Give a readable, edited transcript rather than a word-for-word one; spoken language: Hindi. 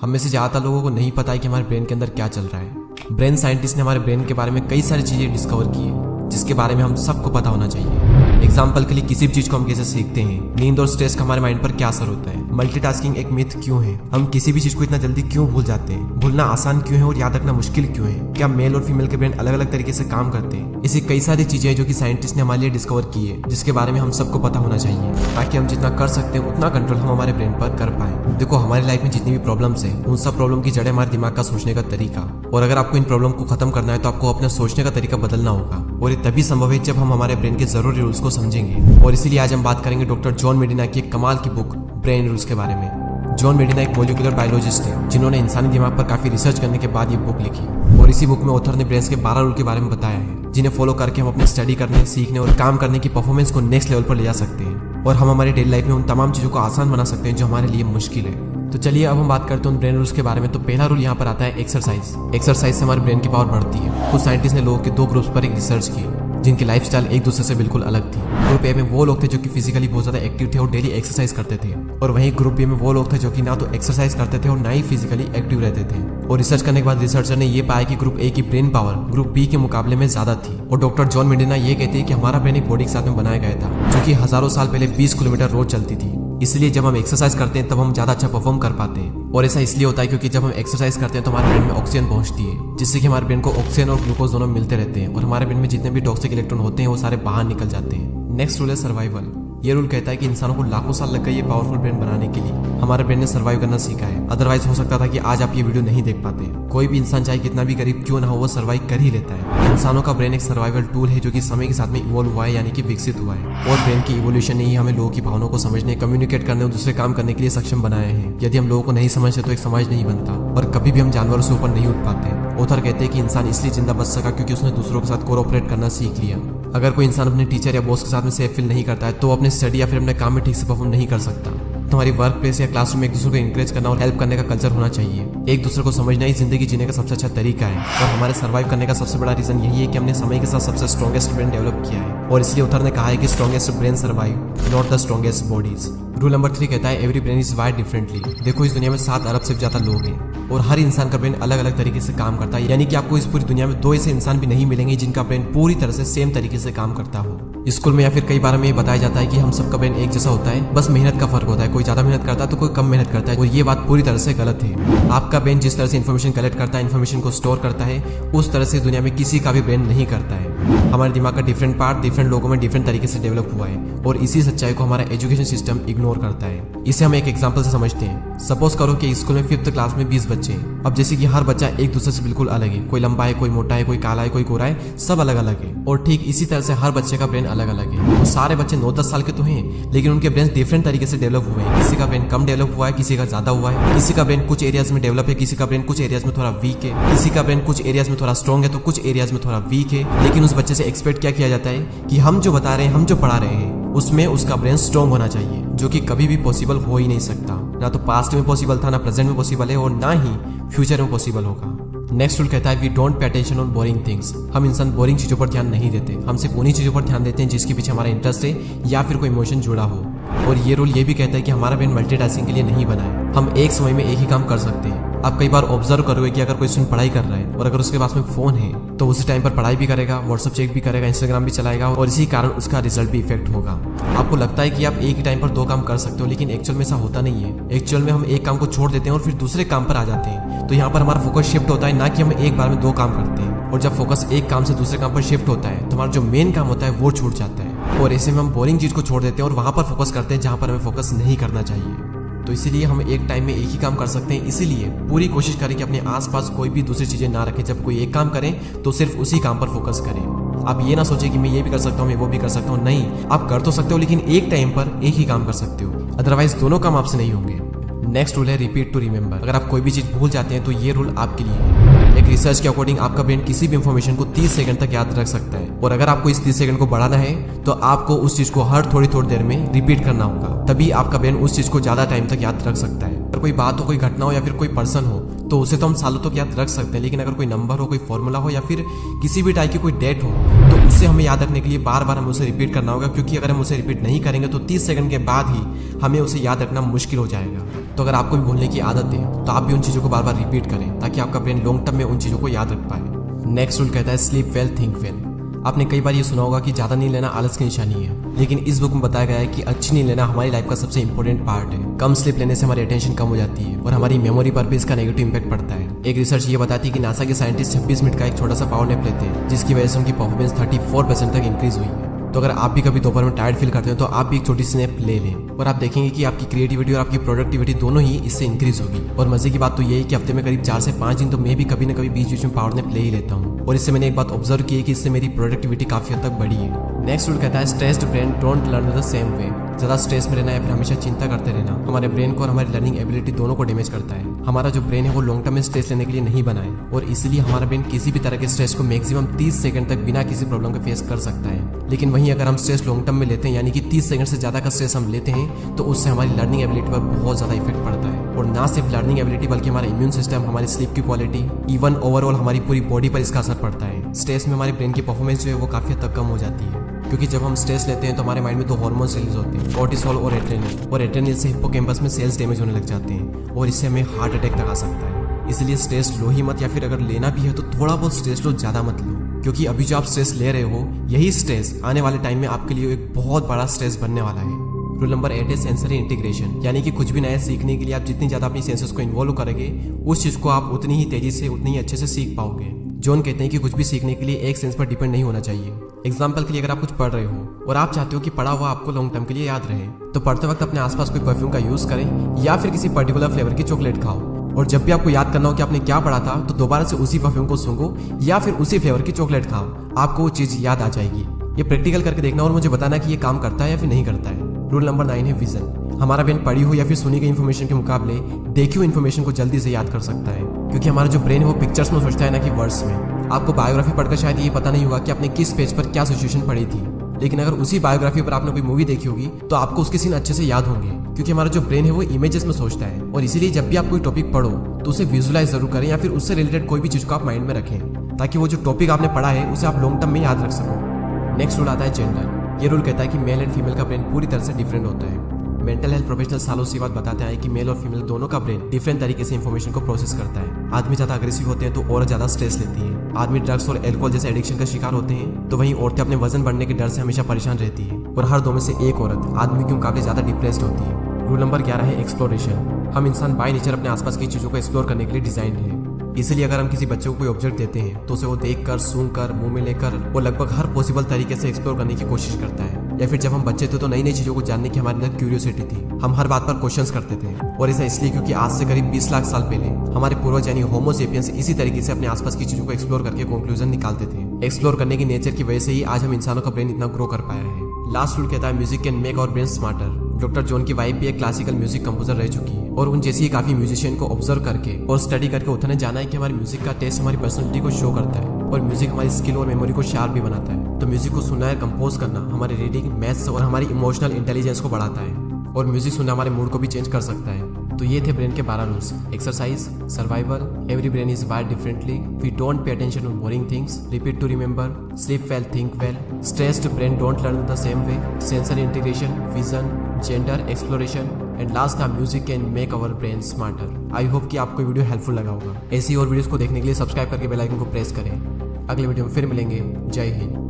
हम में से ज़्यादातर लोगों को नहीं पता है कि हमारे ब्रेन के अंदर क्या चल रहा है। ब्रेन साइंटिस्ट ने हमारे ब्रेन के बारे में कई सारी चीज़ें डिस्कवर की है जिसके बारे में हम सबको पता होना चाहिए। एग्जाम्पल के लिए किसी भी चीज को हम कैसे सीखते हैं, नींद और स्ट्रेस का हमारे माइंड पर क्या असर होता है, मल्टीटास्किंग एक मिथ क्यों है, हम किसी भी चीज को इतना जल्दी क्यों भूल जाते हैं, भूलना आसान क्यों है और याद रखना मुश्किल क्यों है, क्या मेल और फीमेल के ब्रेन अलग अलग तरीके से काम करते हैं। ऐसी कई सारी चीजें हैं जो कि साइंटिस्ट ने हमारे लिए डिस्कवर की है जिसके बारे में हम सबको पता होना चाहिए ताकि हम जितना कर सकते हैं उतना कंट्रोल हम हमारे ब्रेन पर कर पाए। देखो, हमारी लाइफ में जितनी भी प्रॉब्लम्स है उन सब प्रॉब्लम की जड़ हमारे दिमाग का सोचने का तरीका, और अगर आपको इन प्रॉब्लम को खत्म करना है तो आपको अपने सोचने का तरीका बदलना होगा, और ये तभी संभव है जब हम हमारे ब्रेन के जरूरी रूल्स को समझेंगे। और इसीलिए आज हम बात करेंगे डॉक्टर जॉन मेडिना की एक कमाल की बुक ब्रेन रूल्स के बारे में। जॉन मेडिना एक मॉलिक्यूलर बायोलॉजिस्ट है जिन्होंने इंसानी दिमाग पर काफी रिसर्च करने के बाद ये बुक लिखी, और इसी बुक में ऑथर ने ब्रेन के 12 रूल के बारे में बताया है जिन्हें फॉलो करके हम अपने स्टडी करने, सीखने और काम करने की परफॉर्मेंस को नेक्स्ट लेवल पर ले जा सकते हैं, और हम हमारी डेली लाइफ में उन तमाम चीजों को आसान बना सकते हैं जो हमारे लिए मुश्किल है। तो चलिए अब हम बात करते हैं उन ब्रेन रूल्स के बारे में। तो पहला रूल यहाँ पर आता है एक्सरसाइज। एक्सरसाइज से हमारे ब्रेन की पावर बढ़ती है। कुछ साइंटिस्ट ने लोगों के 2 ग्रुप्स पर एक रिसर्च की जिनकी लाइफस्टाइल एक दूसरे से बिल्कुल अलग थी। ग्रुप ए में वो लोग थे जो कि फिजिकली बहुत ज्यादा एक्टिव थे और डेली एक्सरसाइज करते थे, और वहीं ग्रुप बी में वो लोग थे जो कि ना तो एक्सरसाइज करते थे और ना ही फिजिकली एक्टिव रहते थे। और रिसर्च करने के बाद रिसर्चर ने ये पाया कि ग्रुप ए की ब्रेन पावर ग्रुप बी के मुकाबले में ज्यादा थी। और डॉक्टर जॉन मेडिना ये कहते हैं कि हमारा ब्रेन एक बॉडी के साथ में बनाया गया था जो कि हजारों साल पहले 20 किलोमीटर रोज चलती थी। इसलिए जब हम एक्सरसाइज करते हैं तब हम ज्यादा अच्छा परफॉर्म कर पाते हैं, और ऐसा इसलिए होता है क्योंकि जब हम एक्सरसाइज करते हैं तो हमारे ब्रेन में ऑक्सीजन पहुंचती है जिससे कि हमारे ब्रेन को ऑक्सीजन और ग्लूकोज दोनों मिलते रहते हैं और हमारे ब्रेन में जितने भी टॉक्सिक इलेक्ट्रॉन होते हैं वो सारे बाहर निकल जाते हैं। नेक्स्ट रूल है सर्वाइवल। ये रूल कहता है कि इंसानों को लाखों साल लग गए ये पावरफुल ब्रेन बनाने के लिए। हमारे ब्रेन ने सर्वाइव करना सीखा है, अदरवाइज हो सकता था कि आज आप ये वीडियो नहीं देख पाते। कोई भी इंसान चाहे कितना भी गरीब क्यों ना हो वो सर्वाइव कर ही लेता है। इंसानों का ब्रेन एक सर्वाइवल टूल है जो कि समय के साथ में इवॉल्व हुआ है, यानी कि विकसित हुआ है, और ब्रेन की इवोल्यूशन ने ही हमें लोगों की भावनाओं को समझने, कम्युनिकेट करने और दूसरे काम करने के लिए सक्षम बनाया है। यदि हम लोगों को नहीं समझते तो एक समाज नहीं बनता और कभी भी हम जानवरों से ऊपर नहीं उठ पाते। ऑथर कहते हैं कि इंसान इसलिए जिंदा बच सका क्योंकि उसने दूसरों के साथ कोऑपरेट करना सीख लिया। अगर कोई इंसान अपने टीचर या बॉस के साथ में सेफ फील नहीं करता है तो वो अपने स्टडी या फिर अपने काम में ठीक से परफॉर्म नहीं कर सकता। तुम्हारी वर्क प्लेस या क्लासरूम में एक दूसरे को इंकरेज करना और हेल्प करने का कल्चर होना चाहिए। एक दूसरे को समझना ही जिंदगी जीने का सबसे अच्छा तरीका है, और हमारे सर्वाइव करने का सबसे बड़ा रीजन यही है कि हमने समय के साथ सबसे स्ट्रॉन्गेस्ट ब्रेन डेवलप किया है, और इसलिए ऑथर ने कहा है कि strongest brain survive, not the strongest bodies. Rule number 3 कहता है every brain is wired differently. देखो, इस दुनिया में 7 अरब से ज्यादा लोग हैं और हर इंसान का ब्रेन अलग अलग तरीके से काम करता है, यानी कि आपको इस पूरी दुनिया में 2 ऐसे इंसान भी नहीं मिलेंगे जिनका ब्रेन पूरी तरह से सेम तरीके से काम करता हो। स्कूल में या फिर कई बार हमें बताया जाता है कि हम सबका ब्रेन एक जैसा होता है, बस मेहनत का फर्क होता है। कोई ज्यादा मेहनत करता है तो कोई कम मेहनत करता है, और ये बात पूरी तरह से गलत है। आपका ब्रेन जिस तरह से इन्फॉर्मेशन कलेक्ट करता है, इन्फॉर्मेशन को स्टोर करता है, उस तरह से दुनिया में किसी का भी ब्रेन नहीं करता है। हमारे दिमाग का डिफरेंट पार्ट डिफरेंट लोगों में डिफरेंट तरीके से डेवलप हुआ है, और इसी सच्चाई को हमारा एजुकेशन सिस्टम इग्नोर करता है। इसे हम एक एग्जांपल से समझते हैं। सपोज करो कि स्कूल में 5th क्लास में 20 बच्चे हैं। अब जैसे कि हर बच्चा एक दूसरे से बिल्कुल अलग है, कोई लंबा है, कोई मोटा है, कोई काला है, कोई गोरा है, सब अलग अलग है, और ठीक इसी तरह से हर बच्चे का ब्रेन अलग अलग है। वो सारे बच्चे 9-10 साल के तो हैं, लेकिन उनके ब्रेन डिफरेंट तरीके से डेवलप हुए हैं। किसी का ब्रेन कम डेवलप हुआ है, किसी का ज्यादा हुआ है, किसी का ब्रेन कुछ एरियाज में डेवलप है, किसी का ब्रेन कुछ एरियाज में थोड़ा वीक है, किसी का ब्रेन कुछ एरियाज में थोड़ा स्ट्रॉन्ग है तो कुछ एरियाज में थोड़ा वीक है। लेकिन उस बच्चे से एक्सपेक्ट क्या किया जाता है कि हम जो बता रहे हैं, हम जो पढ़ा रहे हैं, उसमें उसका ब्रेन स्ट्रॉन्ग होना चाहिए, जो कि कभी भी पॉसिबल हो ही नहीं सकता। ना तो पास्ट में पॉसिबल था, ना प्रेजेंट में पॉसिबल है, और ना ही फ्यूचर में पॉसिबल होगा। नेक्स्ट रूल कहता है we don't pay attention on boring things. हम इंसान बोरिंग चीजों पर ध्यान नहीं देते, हम सिर्फ उन्हीं चीजों पर ध्यान देते हैं जिसके पीछे हमारा इंटरेस्ट है या फिर कोई इमोशन जुड़ा हो। और ये रूल ये भी कहता है कि हमारा ब्रेन मल्टीटास्किंग के लिए नहीं बना है। हम एक समय में एक ही काम कर सकते हैं। आप कई बार ऑब्जर्व करोगे कि अगर कोई स्टूडेंट पढ़ाई कर रहा है और अगर उसके पास में फोन है तो उसी टाइम पर पढ़ाई भी करेगा, व्हाट्सएप चेक भी करेगा, इंस्टाग्राम भी चलाएगा, और इसी कारण उसका रिजल्ट भी इफेक्ट होगा। आपको लगता है कि आप एक ही टाइम पर 2 काम कर सकते हो, लेकिन एक्चुअल में ऐसा होता नहीं है। एक्चुअल में हम एक काम को छोड़ देते हैं और फिर दूसरे काम पर आ जाते हैं। तो यहाँ पर हमारा फोकस शिफ्ट होता है, ना कि हम एक बार में 2 काम करते हैं। और जब फोकस एक काम से दूसरे काम पर शिफ्ट होता है तो हमारा जो मेन काम होता है वो छूट जाता है, और ऐसे में हम बोरिंग चीज को छोड़ देते हैं और वहां पर फोकस करते हैं जहां पर हमें फोकस नहीं करना चाहिए। तो इसीलिए हम एक टाइम में एक ही काम कर सकते हैं। इसीलिए पूरी कोशिश करें कि अपने आसपास कोई भी दूसरी चीजें ना रखें। जब कोई एक काम करें तो सिर्फ उसी काम पर फोकस करें। आप ये ना सोचें कि मैं ये भी कर सकता हूँ, मैं वो भी कर सकता हूँ। नहीं, आप कर तो सकते हो, लेकिन एक टाइम पर एक ही काम कर सकते हो, अदरवाइज दोनों काम आपसे नहीं होंगे। नेक्स्ट रूल है रिपीट टू रिमेंबर। अगर आप कोई भी चीज भूल जाते हैं तो ये रूल आपके लिए है। एक रिसर्च के अकॉर्डिंग आपका ब्रेन किसी भी इंफॉर्मेशन को 30 सेकंड तक याद रख सकता है, और अगर आपको इस 30 सेकंड को बढ़ाना है तो आपको उस चीज को हर थोड़ी देर में रिपीट करना होगा, तभी आपका ब्रेन उस चीज को ज्यादा टाइम तक याद रख सकता है। अगर कोई बात हो, कोई घटना हो या फिर कोई पर्सन हो तो उसे तो हम सालों तक याद रख सकते हैं, लेकिन अगर कोई नंबर हो, कोई फॉर्मूला हो या फिर किसी भी टाइप की कोई डेट हो तो उसे हमें याद रखने के लिए बार बार हमें उसे रिपीट करना होगा, क्योंकि अगर हम उसे रिपीट नहीं करेंगे तो 30 सेकंड के बाद ही हमें उसे याद रखना मुश्किल हो जाएगा। तो अगर आपको भी भूलने की आदत है तो आप भी उन चीज़ों को बार बार रिपीट करें ताकि आपका ब्रेन लॉन्ग टर्म में उन चीज़ों को याद रख पाए। नेक्स्ट रूल कहता है स्लीप वेल थिंक वेल। आपने कई बार ये सुना होगा कि ज़्यादा नींद लेना आलस की निशानी है, लेकिन इस बुक में बताया गया है कि अच्छी नींद लेना हमारी लाइफ का सबसे इंपॉर्टेंट पार्ट है। कम स्लीप लेने से हमारी अटेंशन कम हो जाती है और हमारी मेमोरी पर भी इसका नेगेटिव इंपैक्ट पड़ता है। एक रिसर्च ये बताती है कि नासा के साइंटिस्ट 26 मिनट का एक छोटा सा पावर नैप लेते हैं, जिसकी वजह से उनकी परफॉर्मेंस 34% तक इंक्रीज हुई है। तो अगर आप भी कभी दोपहर में टायर्ड फील करते हो तो आप भी एक छोटी सी नैप ले लें और आप देखेंगे कि आपकी क्रिएटिविटी और आपकी प्रोडक्टिविटी दोनों ही इससे इंक्रीज होगी। और मजे की बात तो ये है कि हफ्ते में करीब 4 से 5 दिन तो मैं भी कभी न कभी बीच बीच में पावर नैप ले ही लेता हूँ और इससे मैंने एक बात ऑब्जर्व की है कि इससे मेरी प्रोडक्टिविटी काफी हद तक बढ़ी है। नेक्स्ट रूल कहता है stressed brain don't learn the same वे। ज्यादा स्ट्रेस में रहना या फिर हमेशा चिंता करते रहना हमारे ब्रेन को और हमारी लर्निंग एबिलिटी दोनों को डैमेज करता है। हमारा जो ब्रेन है वो लॉन्ग टर्म में स्ट्रेस लेने के लिए नहीं बना है और इसीलिए हमारा ब्रेन किसी भी तरह के स्ट्रेस को मैक्सिमम 30 सेकंड तक बिना किसी प्रॉब्लम के फेस कर सकता है। लेकिन वहीं अगर हम स्ट्रेस लॉन्ग टर्म में लेते हैं यानी कि 30 सेकंड से ज्यादा का स्ट्रेस हम लेते हैं तो उससे हमारी लर्निंग एबिलिटी पर बहुत ज्यादा इफेक्ट पड़ता है। और ना सिर्फ लर्निंग एबिलिटी बल्कि हमारा इम्यून सिस्टम, हमारी स्लीप की क्वालिटी, इवन ओवरऑल हमारी पूरी बॉडी पर इसका असर पड़ता है। स्ट्रेस में हमारे ब्रेन की परफॉर्मेंस जो है वो काफी हद तक कम हो जाती है, क्योंकि जब हम स्ट्रेस लेते हैं तो हमारे माइंड में 2 हार्मोन्स रिलीज होते हैं, कोर्टिसोल और एड्रेनलिन से हिप्पोकैम्पस में सेल्स डैमेज होने लग जाते हैं और इससे हमें हार्ट अटैक तक आ सकता है। इसलिए स्ट्रेस लो ही मत, या फिर अगर लेना भी है तो थोड़ा बहुत स्ट्रेस लो, ज्यादा मत लो, क्योंकि अभी जो आप स्ट्रेस ले रहे हो यही स्ट्रेस आने वाले टाइम में आपके लिए एक बहुत बड़ा स्ट्रेस बनने वाला है। रूल नंबर 8 है सेंसरी इंटीग्रेशन, यानी कि कुछ भी नया सीखने के लिए आप जितनी ज्यादा अपनी सेंसर्स को इन्वॉल्व करेंगे उस चीज को आप उतनी ही तेजी से उतनी ही अच्छे से सीख पाओगे। जॉन कहते हैं कि कुछ भी सीखने के लिए एक सेंस पर डिपेंड नहीं होना चाहिए। एग्जाम्पल के लिए अगर आप कुछ पढ़ रहे हो और आप चाहते हो कि पढ़ा हुआ आपको लॉन्ग टर्म के लिए याद रहे, तो पढ़ते वक्त अपने आसपास कोई परफ्यूम का यूज करें या फिर किसी पर्टिकुलर फ्लेवर की चॉकलेट खाओ और जब भी आपको याद करना हो कि आपने क्या पढ़ा था तो दोबारा से उसी परफ्यूम को सूंघो या फिर उसी फ्लेवर की चॉकलेट खाओ, आपको वो चीज याद आ जाएगी। ये प्रैक्टिकल करके देखना और मुझे बताना कि ये काम करता है या फिर नहीं करता है। रूल नंबर 9 है विजन। हमारा ब्रेन पढ़ी हुई या फिर सुनी गई इन्फॉर्मेशन के मुकाबले देखी हुई इन्फॉर्मेशन को जल्दी से याद कर सकता है, क्योंकि हमारा जो ब्रेन है वो पिक्चर्स में सोचता है ना कि वर्ड्स में। आपको बायोग्राफी पढ़कर शायद ये पता नहीं होगा कि आपने किस पेज पर क्या सिचुएशन पढ़ी थी, लेकिन अगर उसी बायोग्राफी पर आपने कोई मूवी देखी होगी तो आपको उसके सीन अच्छे से याद होंगे, क्योंकि हमारा जो ब्रेन है वो इमेजेस में सोचता है। और इसीलिए जब भी आप कोई टॉपिक पढ़ो तो उसे विजुलाइज जरूर करें या फिर उससे रिलेटेड कोई भी चीज को आप माइंड में रखें, ताकि वो जो टॉपिक आपने पढ़ा है उसे आप लॉन्ग टर्म में याद रख सको। नेक्स्ट रूल आता है जेंडर। ये रूल कहता है कि मेल एंड फीमेल का ब्रेन पूरी तरह से डिफरेंट होता है। मेंटल हेल्थ प्रोफेशनल सालों से बात बताते हैं कि मेल और फीमेल दोनों का ब्रेन डिफरेंट तरीके से इंफॉर्मेशन को प्रोसेस करता है। आदमी ज्यादा अग्रेसिव होते हैं तो और ज्यादा स्ट्रेस लेती है। आदमी ड्रग्स और एल्कोहल जैसे एडिक्शन का शिकार होते हैं, तो वहीं औरतें अपने वजन बढ़ने के डर से हमेशा परेशान रहती है। और हर 2 में से एक औरत आदमी के मुकाबले ज्यादा डिप्रेस्ड होती है। रूल नंबर 11 है एक्सप्लोरेशन। हम इंसान बाय नेचर अपने आसपास की चीजों को एक्सप्लोर करने के लिए डिजाइन है। इसलिए अगर हम किसी बच्चे को कोई ऑब्जेक्ट देते हैं तो उसे वो देखकर, सूंघकर, मुंह में लेकर वो लगभग हर पॉसिबल तरीके से एक्सप्लोर करने की कोशिश करता है। या फिर जब हम बच्चे थे तो नई नई चीजों को जानने की हमारे अंदर क्यूरियोसिटी थी, हम हर बात पर क्वेश्चंस करते थे। और ऐसा इसलिए क्योंकि आज से करीब 20 लाख साल पहले हमारे पूर्वज यानी होमो सेपियंस इसी तरीके से अपने आसपास की चीजों को एक्सप्लोर करके कंक्लूजन निकालते थे। एक्सप्लोर करने की नेचर की वजह से ही आज हम इंसानों का ब्रेन इतना ग्रो कर पाया है। लास्ट रूल कहता है music can make our brain smarter. Doctor John की वाइफ भी एक क्लासिकल म्यूजिक कंपोजर रह चुकी है और उन जैसी काफी म्यूजिशियन को ऑब्जर्व करके और स्टडी करके उन्होंने जाना है कि हमारी म्यूजिक का टेस्ट हमारी पर्सनैलिटी को शो करता है और म्यूजिक हमारी स्किल और मेमोरी को शार्प भी बनाता है। तो म्यूजिक को सुनना या कंपोज करना हमारे रीडिंग, मैथ्स और हमारी इमोशनल इंटेलिजेंस को बढ़ाता है और म्यूजिक सुनना हमारे मूड को भी चेंज कर सकता है। तो ये थे ब्रेन के 12 rules. Exercise, survival, every brain is wired differently, we don't pay attention on boring things, repeat to remember, sleep well think well, stressed brain don't learn the same way, sensory integration, vision, gender, exploration and last the music can make our brain smarter. I hope कि आपको वीडियो हेल्पफुल लगा होगा। ऐसी और वीडियोस को देखने के लिए सब्सक्राइब करके बेल आइकन को प्रेस करें। अगले वीडियो में फिर मिलेंगे। जय हिंद।